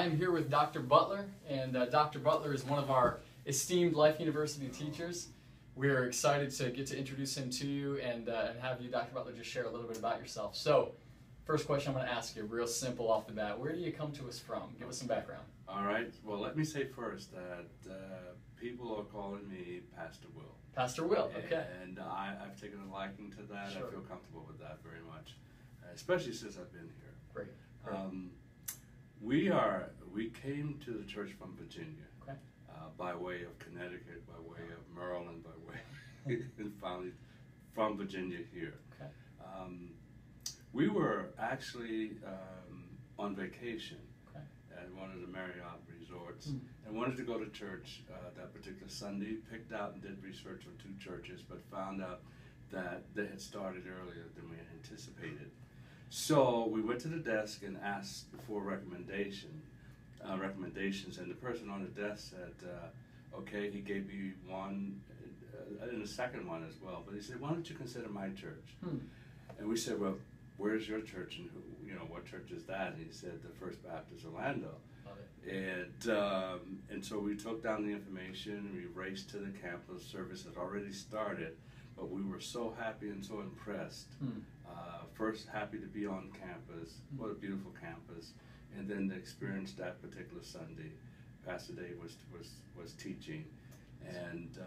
I'm here with Dr. Butler, and Dr. Butler is one of our esteemed Life University teachers. We're excited to get to introduce him to you and have you, Dr. Butler, just share a little bit about yourself. So, first question I'm going to ask you, real simple off the bat. Where do you come to us from? Give us some background. All right. Well, let me say first that people are calling me Pastor Will. Pastor Will, okay. And I've taken a liking to that. Sure. I feel comfortable with that very much, especially since I've been here. Great. We came to the church from Virginia, okay. By way of Connecticut, by way of Maryland, by way, and finally from Virginia here. Okay. We were actually on vacation okay. at one of the Marriott resorts and wanted to go to church that particular Sunday. Picked out and did research on 2 churches, but found out that they had started earlier than we had anticipated. So we went to the desk and asked for recommendations, and the person on the desk said, okay, he gave me one, and a second one as well, but he said, why don't you consider my church? And we said, well, where's your church, and what church is that? And he said, the First Baptist Orlando. And so we took down the information, and we raced to the campus. Service had already started, but we were so happy and so impressed. First, happy to be on campus. What a beautiful campus. And then to experience that particular Sunday. Pastor Dave was teaching, and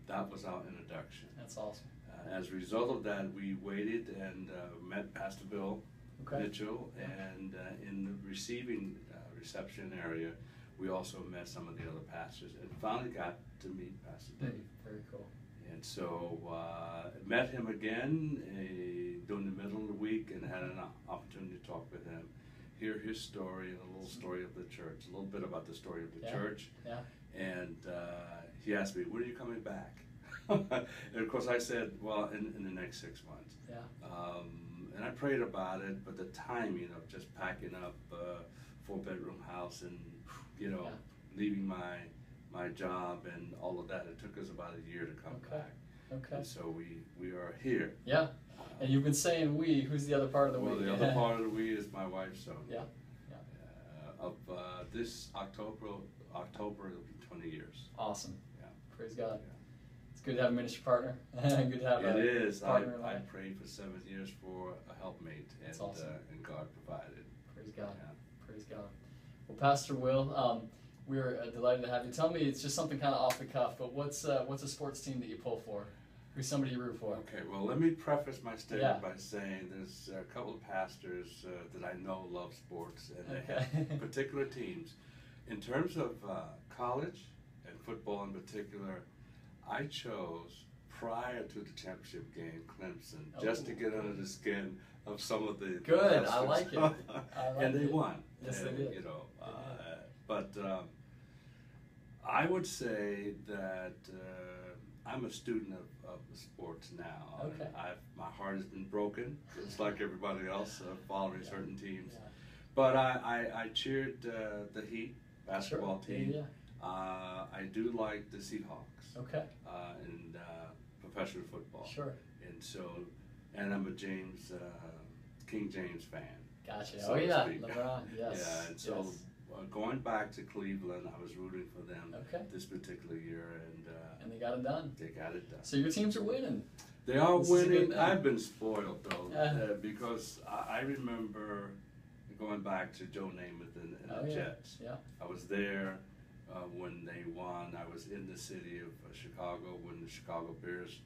that was our introduction. That's awesome. As a result of that, we waited and met Pastor Bill Mitchell, and in the reception area, we also met some of the other pastors, and finally got to meet Pastor Dave. Very cool. And so met him again during the middle of the week, and had an opportunity to talk with him, hear his story and a little story of the church, a little bit about the story of the church. Yeah. And he asked me, when are you coming back? And of course I said, well, in the next 6 months. Yeah. And I prayed about it, but the timing of just packing up a 4-bedroom house and leaving my job and all of that, it took us about a year to come back. Okay. And so we are here. Yeah. And you've been saying we. Who's the other part of the we? Well, the other part of the we is my wife, Sonia. Yeah. This October it'll be 20 years. Awesome. Yeah. Praise God. Yeah. It's good to have a ministry partner. Good to have it is. Partner I prayed for 7 years for a helpmate, and awesome. And God provided. Praise God. Yeah. Praise God. Well, Pastor Will, we're delighted to have you. Tell me, it's just something kind of off the cuff, but what's a sports team that you pull for? Who's somebody you root for? Okay, well, let me preface my statement by saying there's a couple of pastors that I know love sports, and they have particular teams. In terms of college and football in particular, I chose, prior to the championship game, Clemson, just to get under the skin of some of the Good, pastors. I like it. And they won. Yes, they did. But I would say that I'm a student of sports now. Okay. My heart has been broken, just like everybody else, following certain teams. Yeah. But I cheered the Heat basketball team. Yeah. I do like the Seahawks. Okay. In professional football. Sure. And I'm a King James fan. Gotcha. So LeBron. Yes. Yeah. And so going back to Cleveland, I was rooting for them this particular year, and they got it done. They got it done. So your teams are winning. They are winning. I've been spoiled though, because I remember going back to Joe Namath and the Jets. Yeah. I was there when they won. I was in the city of Chicago when the Chicago Bears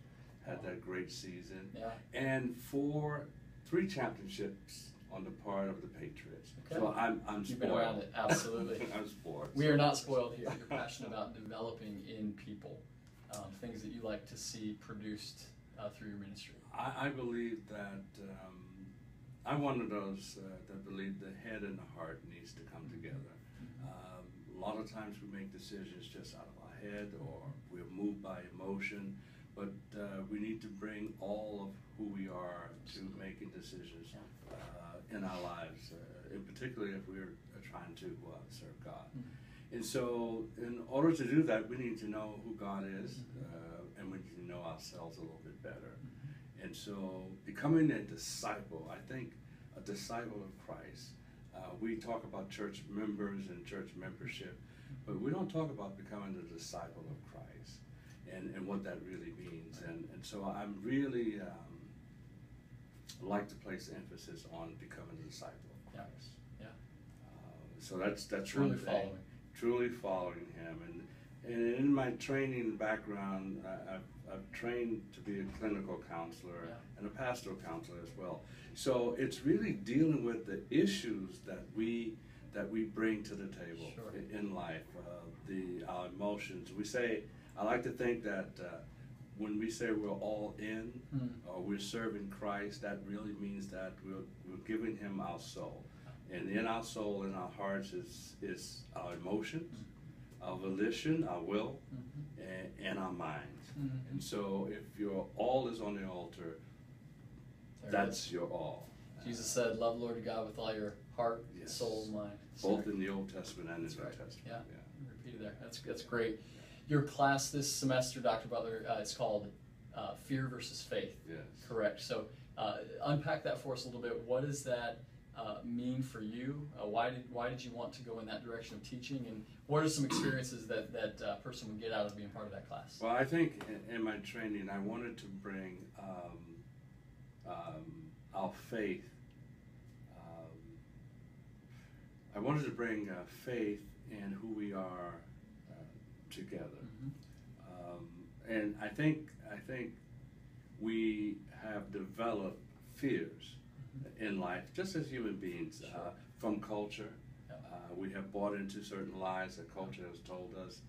had that great season. Yeah. And for 3 championships on the part of the Patriots. Okay. So I'm spoiled. You've been around it, absolutely. I'm spoiled. We are not spoiled here. You're passionate about developing in people things that you like to see produced through your ministry. I believe that I'm one of those that believe the head and the heart needs to come together. A lot of times we make decisions just out of our head, or we're moved by emotion, but we need to bring all of who we are to making decisions in our lives, in particularly if we're trying to serve God. And so in order to do that, we need to know who God is, and we need to know ourselves a little bit better. And so becoming a disciple, I think a disciple of Christ We talk about church members and church membership, but we don't talk about becoming a disciple of Christ and what that really means. And so I'm really like to place emphasis on becoming a disciple of Christ. Yeah. So that's Truly one thing. following. Truly following Him. And in my training background, I've trained to be a clinical counselor and a pastoral counselor as well. So it's really dealing with the issues that we bring to the table in life, our emotions. I like to think that when we say we're all in or we're serving Christ, that really means that we're giving Him our soul. And in our soul, in our hearts is our emotions, our volition, our will, and our minds. And so if your all is on the altar, that's your all. Jesus said, love the Lord your God with all your heart, soul, and mind. Both in the Old Testament and the New Testament. Yeah. Repeated there. That's great. Your class this semester, Dr. Butler, it's called Fear versus Faith. Yes. Correct. So unpack that for us a little bit. What does that mean for you? Why did you want to go in that direction of teaching? And what are some experiences that person would get out of being part of that class? Well, I think in my training, I wanted to bring our faith. I wanted to bring faith in who we are together, and I think we have developed fears in life, just as human beings, from culture. We have bought into certain lies that culture has told us.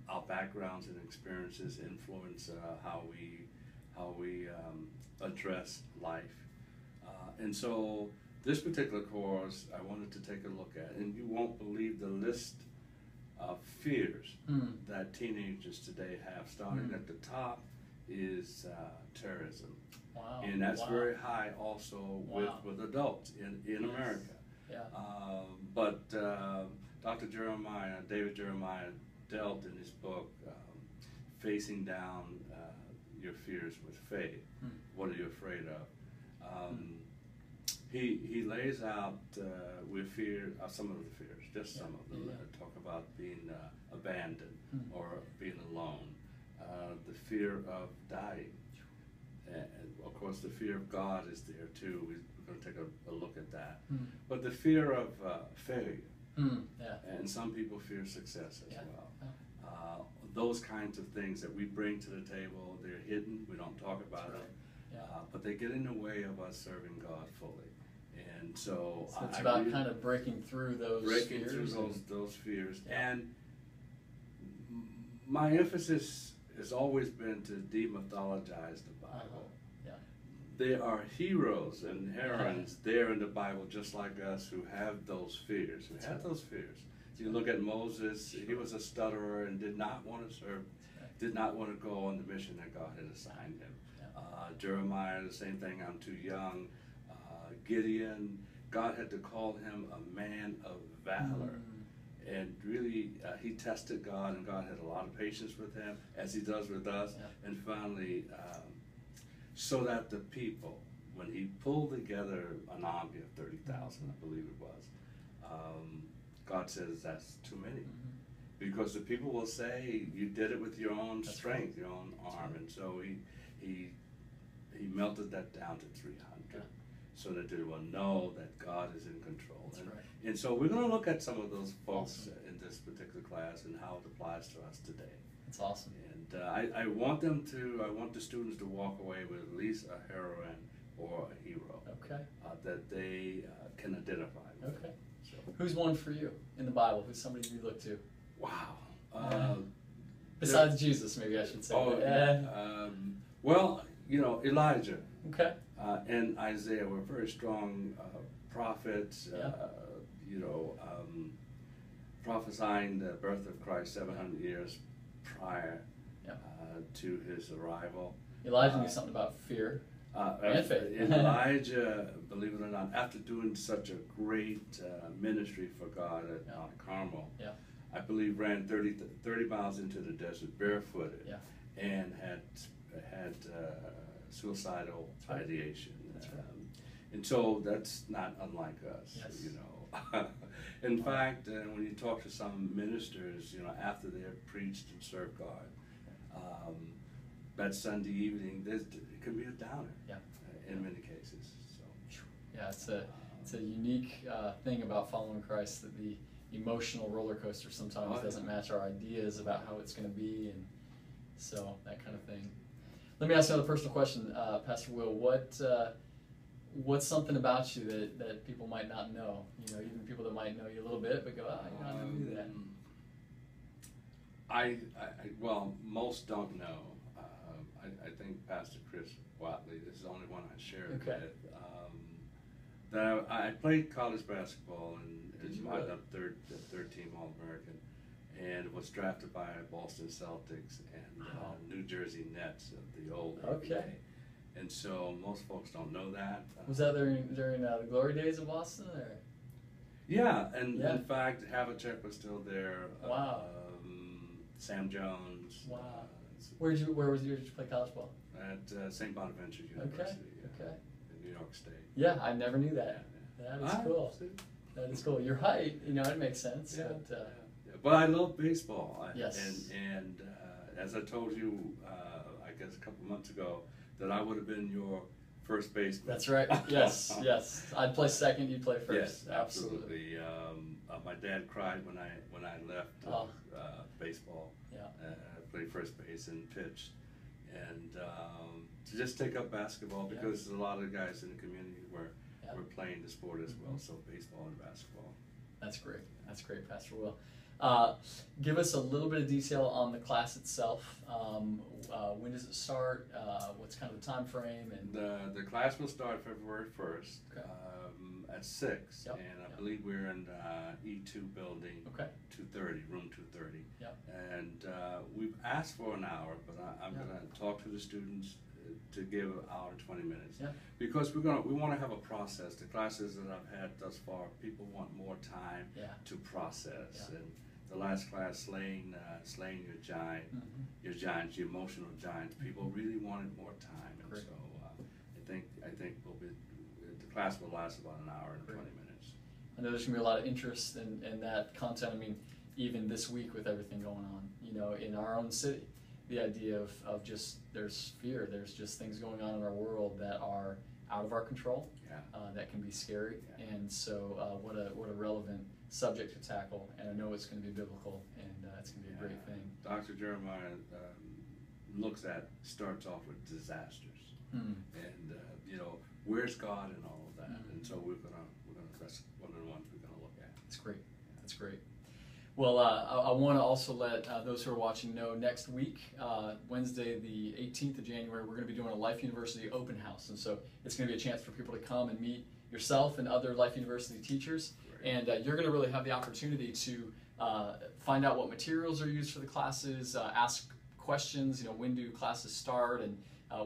Our backgrounds and experiences influence how we address life, and so this particular course I wanted to take a look at, and you won't believe the list of fears that teenagers today have. Starting at the top is terrorism. Wow. And that's very high also with adults in America. Yeah. But Dr. David Jeremiah, dealt in his book, Facing Down Your Fears with Faith. What are you afraid of? He lays out some of the fears, just some of them. Talk about being abandoned or being alone, the fear of dying. And of course, the fear of God is there too. We're going to take a look at that. But the fear of failure, and some people fear success as well. Those kinds of things that we bring to the table, they're hidden. We don't talk about them, but they get in the way of us serving God fully. And so it's about kind of breaking through those fears. And my emphasis has always been to demythologize the Bible. There are heroes and heroines there in the Bible just like us who have those fears, those fears. You look at Moses, he was a stutterer and did not want to serve, did not want to go on the mission that God had assigned him. Jeremiah, the same thing, I'm too young. Gideon, God had to call him a man of valor. And really, he tested God, and God had a lot of patience with him, as he does with us. And finally, so that the people, when he pulled together an army of 30,000, I believe it was, God says that's too many. Because the people will say, you did it with your own strength, your own arm. And so he melted that down to 300. So that they will know that God is in control. And so we're going to look at some of those folks in this particular class and how it applies to us today. That's awesome. And I want the students to walk away with at least a heroine or a hero that they can identify with. Okay. So, who's one for you in the Bible? Who's somebody you look to? Wow. Besides Jesus, maybe I should say. Well, Elijah. Okay. And Isaiah were very strong prophets, prophesying the birth of Christ 700 years prior to his arrival. Elijah knew something about fear and faith. Elijah, believe it or not, after doing such a great ministry for God at Mount Carmel, I believe ran 30 miles into the desert barefooted and had suicidal ideation. And so that's not unlike us, Yes. you know. In fact, when you talk to some ministers, you know, after they have preached and served God, that Sunday evening, it can be a downer. Yeah. In many cases. So. Yeah, it's a unique thing about following Christ, that the emotional roller coaster sometimes doesn't match our ideas about how it's going to be, and so that kind of thing. Let me ask you another personal question, Pastor Will. What's something about you that people might not know? You know, even people that might know you a little bit, but go, you know, I never knew that. Well, most don't know. I think Pastor Chris Watley is the only one I shared Okay. with. That I played college basketball and my third team All-American, and was drafted by Boston Celtics and New Jersey Nets of the old Okay. NBA. And so most folks don't know that. Was that during the glory days of Boston, or? Yeah, and Yeah. in fact, Havlicek was still there. Wow. Sam Jones. Wow. Where did you play college ball? At St. Bonaventure University. Okay. In New York State. Yeah, I never knew that. Yeah. That is cool. That is cool. Your height, you know, it makes sense. Yeah. But, But I love baseball. Yes. And as I told you, I guess a couple months ago, that I would have been your first baseman. that's right. Yes, yes. I'd play second. You'd play first. Yes, absolutely. My dad cried when I left baseball. Yeah. I played first base and pitched, and to just take up basketball because a lot of guys in the community were playing the sport as well. So baseball and basketball. That's great. That's great, Pastor Will. Give us a little bit of detail on the class itself. When does it start? What's kind of the time frame? And the class will start February 1st at 6, Yep. and I believe we're in E2 building, Okay. 230, room 230. Yep. And we've asked for an hour, but I'm going to talk to the students to give an hour and 20 minutes. Yeah. Because we want to have a process. The classes that I've had thus far, people want more time to process. Yeah. And the last class, slaying your giant, your giants, your emotional giants. People really wanted more time, and Great. so I think the class will last about an hour and 20 minutes. I know there's going to be a lot of interest in that content. I mean, even this week with everything going on, you know, in our own city, the idea of just there's fear, there's just things going on in our world that are out of our control, that can be scary, and so what a relevant subject to tackle, and I know it's going to be biblical, and it's going to be a great thing. Dr. Jeremiah starts off with disasters, and you know, where's God in all of that, and so that's one of the ones we're going to look at. That's great. That's great. Well, I want to also let those who are watching know next week, Wednesday the 18th of January, we're going to be doing a Life University open house. And so it's going to be a chance for people to come and meet yourself and other Life University teachers. Right. And you're going to really have the opportunity to find out what materials are used for the classes, ask questions, you know, when do classes start, and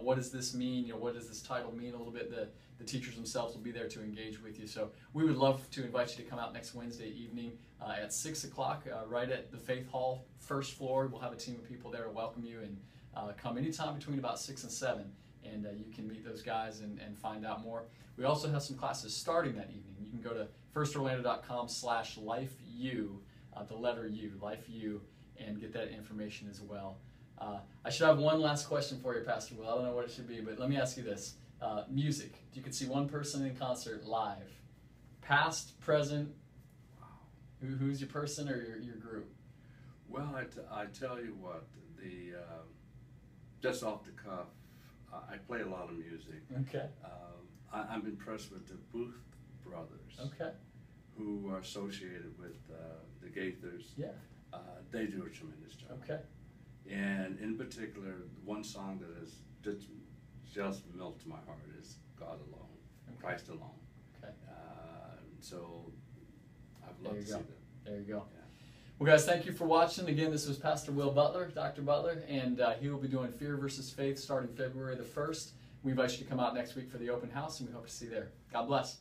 what does this mean? You know, what does this title mean a little bit? The teachers themselves will be there to engage with you. So we would love to invite you to come out next Wednesday evening at 6 o'clock, right at the Faith Hall, first floor. We'll have a team of people there to welcome you, and come anytime between about 6 and 7, and you can meet those guys and find out more. We also have some classes starting that evening. You can go to firstorlando.com/lifeu, the letter U, LifeU, and get that information as well. I should have one last question for you, Pastor Will. I don't know what it should be, but let me ask you this. Music. If you could see one person in concert live, past, present, who's your person or your group? Well, I tell you what, just off the cuff, I play a lot of music. Okay. I'm impressed with the Booth brothers. Okay. Who are associated with the Gaithers. Yeah. They do a tremendous job. Okay. And in particular, one song that has just melted my heart is God Alone, Christ Alone. Okay. So I'd love to see them. There you go. Yeah. Well, guys, thank you for watching. Again, this was Pastor Will Butler, Dr. Butler, and he will be doing Fear versus Faith starting February the 1st. We invite you to come out next week for the open house, and we hope to see you there. God bless.